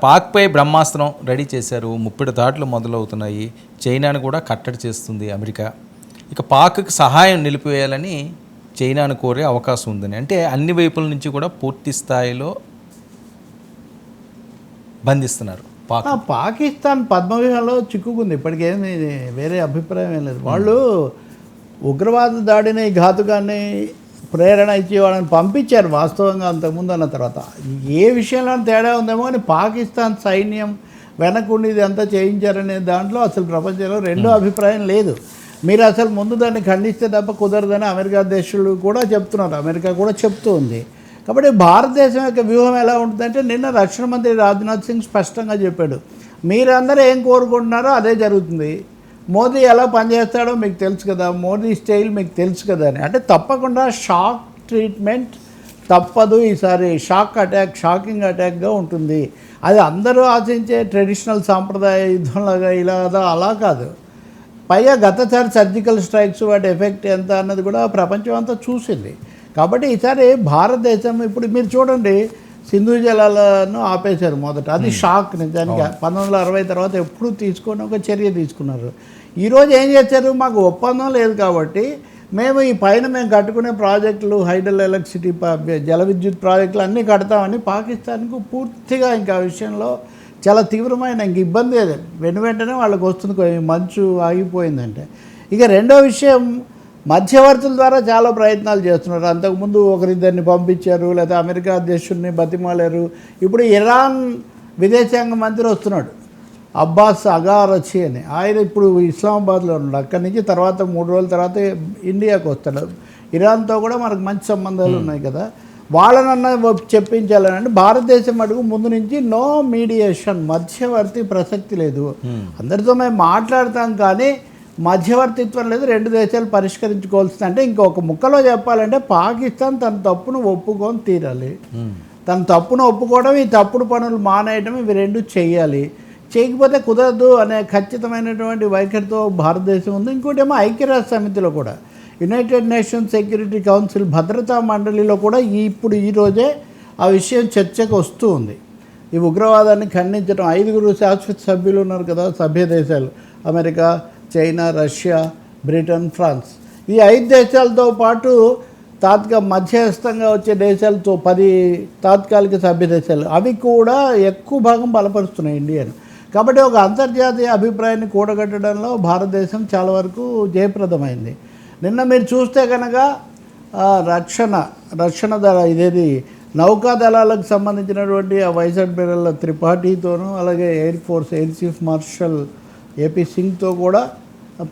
పాక్పై బ్రహ్మాస్త్రం రెడీ చేశారు. 30 దాడులు మొదలవుతున్నాయి. చైనాను కూడా కట్టడి చేస్తుంది అమెరికా. ఇక పాక్కి సహాయం నిలిపివేయాలని చైనాను కోరే అవకాశం ఉందని, అంటే అన్ని వైపుల నుంచి కూడా పూర్తి స్థాయిలో బంధిస్తున్నారు. పాకిస్తాన్ పద్మవ్యూహంలో చిక్కుకుంది. ఇప్పటికేమీ వేరే అభిప్రాయం ఏం లేదు. వాళ్ళు ఉగ్రవాద దాడిని, ఘాతుకాన్ని ప్రేరణ ఇచ్చి వాళ్ళని పంపించారు వాస్తవంగా అంతకుముందు అన్న తర్వాత. ఏ విషయంలో తేడా ఉందేమో అని పాకిస్తాన్ సైన్యం వెనకుండి ఇదంతా చేయించారనే దాంట్లో అసలు ప్రపంచంలో రెండో అభిప్రాయం లేదు. మీరు అసలు ముందు దాన్ని ఖండిస్తే తప్ప కుదరదని అమెరికా దేశాలు కూడా చెప్తున్నారు, అమెరికా కూడా చెప్తూ ఉంది. కాబట్టి భారతదేశం యొక్క వ్యూహం ఎలా ఉంటుందంటే, నిన్న రక్షణ మంత్రి రాజ్నాథ్ సింగ్ స్పష్టంగా చెప్పాడు, మీరందరూ ఏం కోరుకుంటున్నారో అదే జరుగుతుంది. మోదీ ఎలా పనిచేస్తాడో మీకు తెలుసు కదా, మోదీ స్టైల్ మీకు తెలుసు కదా అని. అంటే తప్పకుండా షాక్ ట్రీట్మెంట్ తప్పదు. ఈసారి షాకింగ్ అటాక్గా ఉంటుంది. అది అందరూ ఆశించే ట్రెడిషనల్ సాంప్రదాయ యుద్ధంలాగా ఇలా అలా కాదు. పైగా గతసారి సర్జికల్ స్ట్రైక్స్ వాటి ఎఫెక్ట్ ఎంత అన్నది కూడా ప్రపంచం అంతా చూసింది. కాబట్టి ఈసారి భారతదేశం, ఇప్పుడు మీరు చూడండి, సింధు జలాలను ఆపేశారు మొదట. అది షాక్ నిజానికి. 1960 తర్వాత ఎప్పుడు తీసుకొని ఒక చర్య తీసుకున్నారు. ఈరోజు ఏం చేశారు, మాకు ఒప్పందం లేదు కాబట్టి మేము ఈ పైన మేము కట్టుకునే ప్రాజెక్టులు, హైడల్ ఎలక్ట్రిసిటీ, జల విద్యుత్ ప్రాజెక్టులు అన్నీ కడతామని పాకిస్తాన్కు పూర్తిగా ఇంకా విషయంలో చాలా తీవ్రమైన ఇంక ఇబ్బంది. వెంటనే వాళ్ళకి వస్తుంది మంచు ఆగిపోయిందంటే. ఇక రెండో విషయం, మధ్యవర్తుల ద్వారా చాలా ప్రయత్నాలు చేస్తున్నారు. అంతకుముందు ఒకరిద్దరిని పంపించారు, లేదా అమెరికా అధ్యక్షుడిని బతిమాలారు. ఇప్పుడు ఇరాన్ విదేశాంగ మంత్రి వస్తున్నాడు, అబ్బాస్ అగారచి అని. ఆయన ఇప్పుడు ఇస్లామాబాద్లో ఉన్నాడు. అక్కడి నుంచి తర్వాత 3 రోజుల తర్వాత ఇండియాకు వస్తాడు. ఇరాన్తో కూడా మనకు మంచి సంబంధాలు ఉన్నాయి కదా, వాళ్ళనన్నా చెప్పించాలని. భారతదేశం అడుగు ముందు నుంచి నో మీడియేషన్, మధ్యవర్తి ప్రసక్తి లేదు. అందరితో మేము మాట్లాడతాం కానీ మధ్యవర్తిత్వం లేదు, రెండు దేశాలు పరిష్కరించుకోవాల్సింది. అంటే ఇంకొక ముక్కలో చెప్పాలంటే పాకిస్తాన్ తన తప్పును ఒప్పుకొని తీరాలి. తన తప్పును ఒప్పుకోవడం, ఈ తప్పుడు పనులు మానేయడం, ఇవి రెండు చెయ్యాలి. చేయకపోతే కుదరదు అనే ఖచ్చితమైనటువంటి వైఖరితో భారతదేశం ఉంది. ఇంకోటి ఏమో ఐక్యరాజ్య సమితిలో కూడా, యునైటెడ్ నేషన్స్ సెక్యూరిటీ కౌన్సిల్ భద్రతా మండలిలో కూడా ఈరోజే ఆ విషయం చర్చకు వస్తూ ఉంది. ఈ ఉగ్రవాదాన్ని ఖండించడం 5 శాశ్వత సభ్యులు ఉన్నారు కదా, సభ్య దేశాలు, America, China, Russia, Britain, France. ఈ 5 దేశాలతో పాటు మధ్యస్థంగా వచ్చే దేశాలతో 10 తాత్కాలిక సభ్య దేశాలు, అవి కూడా ఎక్కువ భాగం బలపరుస్తున్నాయి ఇండియాను. కాబట్టి ఒక అంతర్జాతీయ అభిప్రాయాన్ని కూడగట్టడంలో భారతదేశం చాలా వరకు జయప్రదమైంది. నిన్న మీరు చూస్తే కనుక రక్షణ దళ ఇదేది నౌకాదళాలకు సంబంధించినటువంటి ఆ వైస్ అడ్మిరల్ త్రిపాఠితోనూ, అలాగే air force air chief marshal AP సింగ్తో కూడా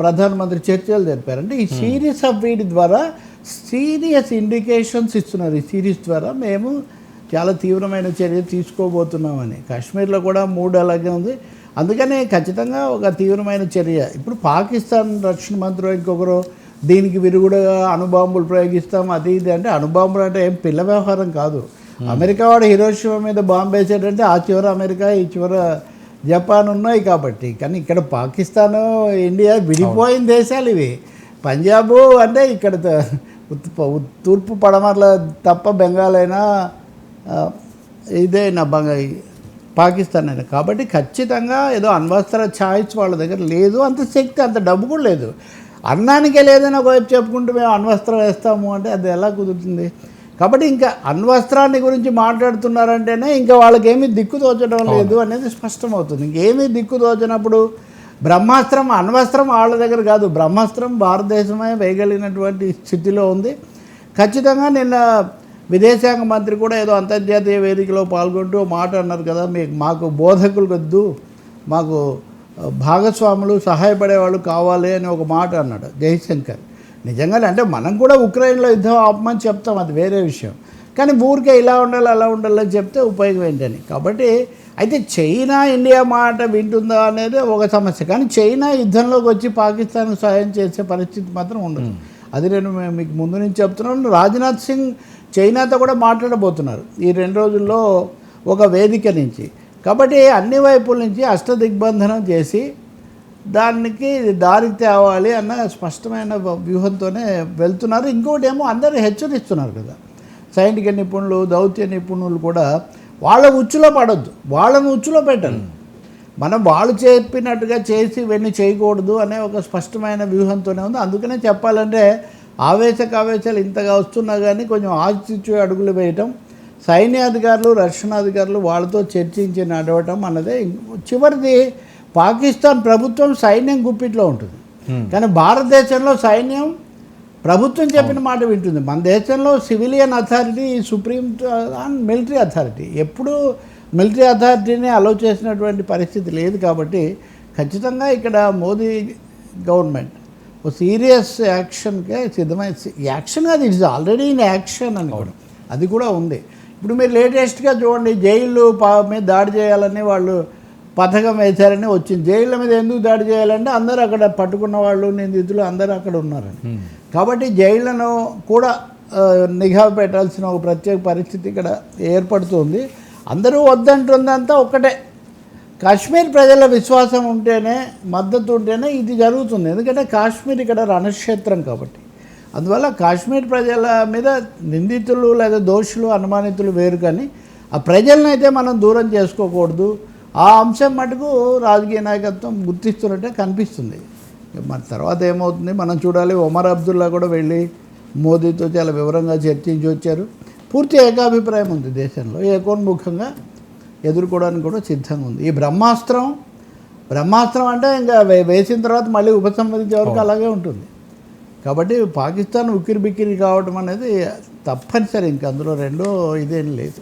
ప్రధానమంత్రి చర్చలు జరిపారు. అంటే ఈ సిరీస్ ఆఫ్ వీటి ద్వారా సీరియస్ ఇండికేషన్స్ ఇస్తున్నారు. ఈ సిరీస్ ద్వారా మేము చాలా తీవ్రమైన చర్య తీసుకోబోతున్నామని. కాశ్మీర్లో కూడా మూడు అలాగే ఉంది. అందుకనే ఖచ్చితంగా ఒక తీవ్రమైన చర్య. ఇప్పుడు పాకిస్తాన్ రక్షణ మంత్రి ఇంకొకరు దీనికి విరుగుడుగా అణుబాంబులు ప్రయోగిస్తాం అది ఇది అంటే, అణుబాంబులు అంటే ఏం పిల్ల వ్యవహారం కాదు. అమెరికా వాడు హిరోషిమా మీద బాంబు వేసాడంటే ఆ చివర అమెరికా, ఈ చివర జపాన్ ఉన్నాయి కాబట్టి. కానీ ఇక్కడ పాకిస్తాను, ఇండియా విడిపోయిన దేశాలు ఇవి. పంజాబు అంటే ఇక్కడ తూర్పు పడమరల తప్ప బెంగాల్ అయినా ఇదైనా పాకిస్తాన్ అయినా. కాబట్టి ఖచ్చితంగా ఏదో అణ్వస్త్ర ఛాయిస్ వాళ్ళ దగ్గర లేదు, అంత శక్తి, అంత డబ్బు కూడా లేదు. అన్నానికే లేదని ఒకవైపు చెప్పుకుంటూ మేము అణ్వస్త్రం వేస్తాము అంటే అది ఎలా కుదురుతుంది? కాబట్టి ఇంకా అణ్వస్త్రాన్ని గురించి మాట్లాడుతున్నారంటేనే ఇంకా వాళ్ళకి ఏమీ దిక్కు తోచడం లేదు అనేది స్పష్టమవుతుంది. ఇంకేమీ దిక్కు తోచినప్పుడు బ్రహ్మాస్త్రం, అణ్వస్త్రం వాళ్ళ దగ్గర కాదు, బ్రహ్మాస్త్రం భారతదేశమే వేయగలిగినటువంటి స్థితిలో ఉంది. ఖచ్చితంగా నిన్న విదేశాంగ మంత్రి కూడా ఏదో అంతర్జాతీయ వేదికలో పాల్గొంటూ మాట అన్నారు కదా, మాకు బోధకులు వద్దు, మాకు భాగస్వాములు, సహాయపడేవాళ్ళు కావాలి అని ఒక మాట అన్నాడు జయశంకర్. నిజంగానే అంటే మనం కూడా ఉక్రెయిన్లో యుద్ధం ఆపమని చెప్తాం, అది వేరే విషయం. కానీ ఊరికే ఇలా ఉండాలి అలా ఉండాలని చెప్తే ఉపయోగం ఏంటని. కాబట్టి అయితే చైనా ఇండియా మాట వింటుందా అనేది ఒక సమస్య. కానీ చైనా యుద్ధంలోకి వచ్చి పాకిస్తాన్కు సహాయం చేసే పరిస్థితి మాత్రం ఉండదు. అది నేను మీకు ముందు నుంచి చెప్తున్నాను. రాజ్నాథ్ సింగ్ చైనాతో కూడా మాట్లాడబోతున్నారు ఈ 2 రోజుల్లో ఒక వేదిక నుంచి. కాబట్టి అన్ని వైపుల నుంచి అష్టదిగ్బంధనం చేసి దానికి దారికి తేవాలి అన్న స్పష్టమైన వ్యూహంతోనే వెళ్తున్నారు. ఇంకోటి ఏమో అందరూ హెచ్చరిస్తున్నారు కదా, సైనిక నిపుణులు, దౌత్య నిపుణులు కూడా వాళ్ళ ఉచ్చులో పడొద్దు, వాళ్ళని ఉచ్చులో పెట్టాలి. మనం వాళ్ళు చెప్పినట్టుగా చేసి ఇవన్నీ చేయకూడదు అనే ఒక స్పష్టమైన వ్యూహంతోనే ఉంది. అందుకనే చెప్పాలంటే ఆవేశాలు ఇంతగా వస్తున్నా కానీ కొంచెం ఆచితూచి అడుగులు వేయటం, సైన్యాధికారులు రక్షణాధికారులు వాళ్ళతో చర్చించి నడవటం అన్నదే. చివరిది పాకిస్తాన్ ప్రభుత్వం సైన్యం గుప్పిట్లో ఉంటుంది, కానీ భారతదేశంలో సైన్యం ప్రభుత్వం చెప్పిన మాట వింటుంది. మన దేశంలో civilian authority, supreme and military authority, ఎప్పుడూ మిలిటరీ అథారిటీని అలౌ చేసినటువంటి పరిస్థితి లేదు. కాబట్టి ఖచ్చితంగా ఇక్కడ మోదీ గవర్నమెంట్ ఒక సీరియస్ యాక్షన్కే సిద్ధమై, యాక్షన్ అది ఇట్స్ ఆల్రెడీ ఇన్ యాక్షన్ అని కూడా అది కూడా ఉంది. ఇప్పుడు మీరు లేటెస్ట్గా చూడండి, జైళ్ళు మీద దాడి చేయాలని వాళ్ళు పథకం వేశారని వచ్చింది. జైళ్ళ మీద ఎందుకు దాడి చేయాలంటే అందరూ అక్కడ పట్టుకున్న వాళ్ళు, నిందితులు అందరూ అక్కడ ఉన్నారని. కాబట్టి జైళ్లను కూడా నిఘా పెట్టాల్సిన ఒక ప్రత్యేక పరిస్థితి ఇక్కడ ఏర్పడుతుంది. అందరూ వద్దంటుందంతా ఒక్కటే, కాశ్మీర్ ప్రజల విశ్వాసం ఉంటేనే, మద్దతు ఉంటేనే ఇది జరుగుతుంది. ఎందుకంటే కాశ్మీర్ ఇక్కడ రణక్షేత్రం కాబట్టి. అందువల్ల కాశ్మీర్ ప్రజల మీద నిందితులు లేదా దోషులు అనుమానితులు వేరు, కానీ ఆ ప్రజలను అయితే మనం దూరం చేసుకోకూడదు. ఆ అంశం మటుకు రాజకీయ నాయకత్వం గుర్తిస్తున్నట్టే కనిపిస్తుంది. మరి తర్వాత ఏమవుతుంది మనం చూడాలి. ఒమర్ అబ్దుల్లా కూడా వెళ్ళి మోదీతో చాలా వివరంగా చర్చించి వచ్చారు. పూర్తి ఏకాభిప్రాయం ఉంది దేశంలో, ఏకోన్ముఖంగా ఎదుర్కోవడానికి కూడా సిద్ధంగా ఉంది. ఈ బ్రహ్మాస్త్రం అంటే ఇంకా వేసిన తర్వాత మళ్ళీ ఉపసంహరించే వరకు అలాగే ఉంటుంది. కాబట్టి పాకిస్తాన్ ఉక్కిరి బిక్కిరి కావడం అనేది తప్పనిసరి, ఇంక అందులో రెండో ఇదేం లేదు.